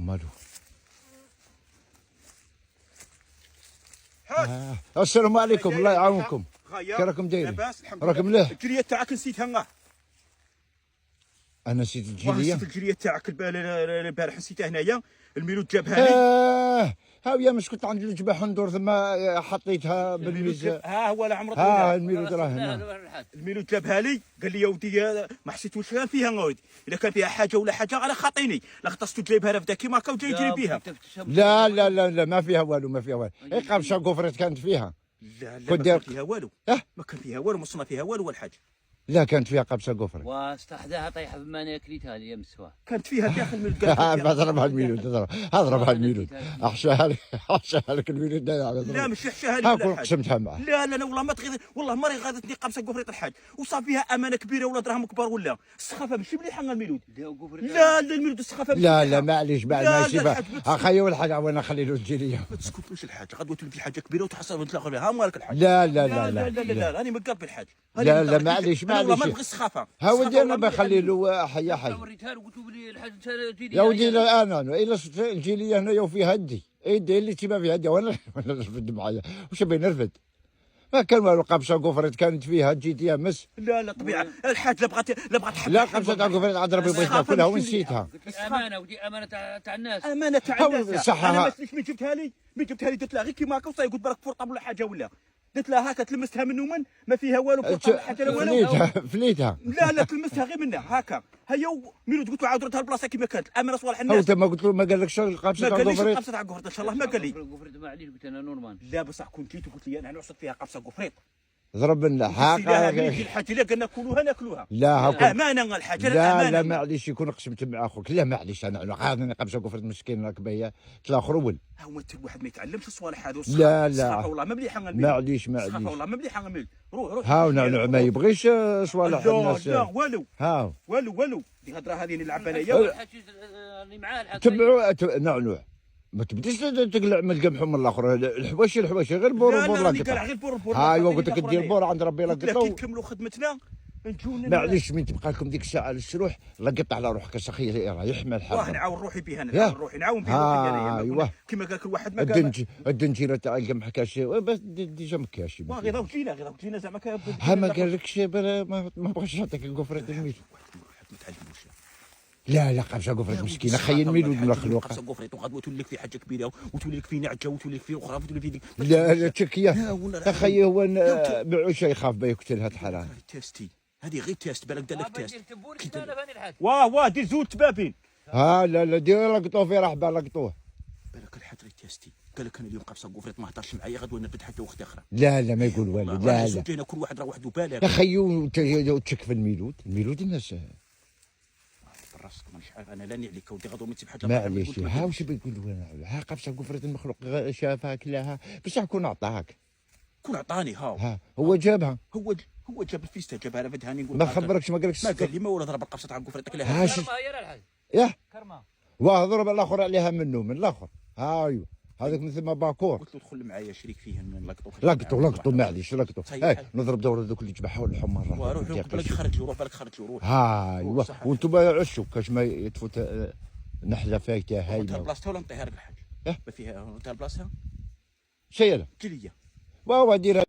مالو. السلام عليكم، الله يعاونكم. كي راكم دايرين؟ راكم مليح؟ الجريه تاعك نسيتها. انا نسيت الجيليه. نسيت الجريه تاعك البارح نسيتها هنايا. الميلود جابها لي. ها هي مش كنت عندي الجباح ندور ثم حطيتها بالميزان. ها هو لا عمرك. الميلود راه هنا. الميلود جابها لي قال لي يا ودي ما حسيت واش كان فيها ولدي. اذا كان فيها حاجه ولا حاجه على خاطيني لا خطست جايبها لها فدا كيما هكا وجاي يجري بها. لا لا لا لا ما فيها والو، ما فيها والو. قبشه قفرت كانت فيها. لا لا ما كان فيها والو. ما كان فيها والو، ما صنع فيها والو ولا حاجه. لا كانت فيها قبشه قفرت. واستحداها طيحه بما انا كليتها لي مسوا. كانت فيها داخل من اضربها الميلود، اضربها الميلود. احشاها لك الميلود. لا مش يحشاها لي ولا حاجه. قسمتها معاه. لا لا لا والله ما تغيظ، والله ما غاضتني قبصه قفريط الحاج وصافي فيها امانه كبيره ولا دراهم كبار ولا السخافه ماشي مليحه الميلود. لا لا الميلود السخافه لا لا معليش ماشي اخي والحاج وانا نخلي له الجيليه. ما تسكتوش الحاج غدوه تولي حاجه كبيره وتحصل مثل الاخر. ها مالك الحاج. لا لا لا لا لا لا راني مقلب الحاج. لا لا معليش والله ما نبغي السخافه. ها ودي انا بخلي له حي. يا ودي لا انا الا الجيليه هنايا وفيها هدي يدي اللي تبى فيها هدي وانا نرفد معايا واش بغي نرفد. ما كان والو قبشه قفرت كانت فيها جيت يا مس. لا لا طبيعه الحاج لا بغات لا قبشه تاع قفرت عاد ربي بغيت ناكلها ونسيتها. امانه ودي امانه تاع الناس. امانه تاع الناس. صح. انا من جبتها لي درت لها غير كيما هكا وصاي قلت برك فورطه ولا حاجه ولا درت لها هكا تلمستها من ومن ما فيها والو فورطه حاجه لا والو. فليتها. لا لا تلمستها غير منها هكا هيا ميلود قلت له عاود ردها البلاصه كيما كانت الامانه صوالح الناس. انت ما قلت له ما قالكش القبشه تاع قفريط؟ ما قفرت؟ قاليش القبصه تاع قفريط ان شاء الله ما قال لي. قفرت ما عليش قلت انا نورمال. لا بصح كنت جيت وقلت لي انا نعصد فيها قبصه قفريط. ضرب لنا حاجه الحاجه اللي قلنا كلوها ناكلوها. لا هاكا امانه الحاجه. لا لا معليش يكون قسمت مع اخوك. لا معليش انا عاودني قبشه قفرت مسكين راك بيا تلا خرول. هو الواحد ما يتعلمش الصوالح هذو. لا لا الصحافه والله ما مليحه معليش الصحافه والله ما مليحه روح ها ونعنع ما يبغيش صوالح الناس. لا والو ها والو الهضره هذه نلعب انايا اللي معاه تبعوا نعنع ما تبديش تقلع من القمح من الاخر. الحواشي غير بور لا قطع غير بور. ايوا قلت لك دير بور عند ربي لا قطع. كملوا خدمتنا نجون. معليش من تبقى لكم ديك الساعه للشروح لا قطع على روحك اخي راه يحمل الحال. راه نعاون روحي بها انا روحي نعاون بها ايوا كيما قال كل واحد ما قال الدنجيره تاع القمح كاشي بس ديجا ما كاش. غير وجينا زعما ها ما قالكش ما بغاش يعطيك القفرات الميت. ما تعلموش. لا قبشه قفرت مسكينه خي الميلود مخلوقه. قبشه قفرت وغادي تولي لك في حاجه كبيره وتولي لك في نعجه وتولي لك في اخرى وتولي في ديك. لا تشكيه اخي هو معوش يخاف با يقتلها الحرام. تيستي هذه غير تيست بالك دار لك تيست. واه دير زوج تبابين. لا دير لقطوه في رحبه لقطوه. بالك الحاج غير تيستي قال لك انا اليوم قبصه قفرت ما هضرش معايا غدوه نرفد حاجه واحده اخرى. لا ما يقول والو. لا زوجين كل واحد راه وحده بالك. يا خيو تشك في الميلود الناس راسك مانيش عارف انا لاني عليك ودي غدوه ما تسيب حاجه. معليش ها واش بيقول ها قبشه قفرت المخلوق شافها كلاها بصح كون عطاك. كون عطاني ها هو جابها. هو جاب الفيستا جابها انا فدهاني نقول ما خبركش ما قالكش ما قال لي ما ولا ضرب القبصه تاع قفرت كلها. كرمه يا الحاج. ياه كرمه واه ضرب الاخر عليها من الاخر. ايوا هذاك مثل ما باكور. قلت له دخل معايا شريك فيه لقطوا معليش نضرب دوره دوك اللي تبعوا الحمار. روح بالك خرج له بالك خرج له روح. ايوا وانتم عشوا كاش ما يتفوت نحله فايته هايله. بلاصتها ولا نعطيها لك الحاج؟ ما فيها تاع بلاصتها شيله جليه واوا ديرها.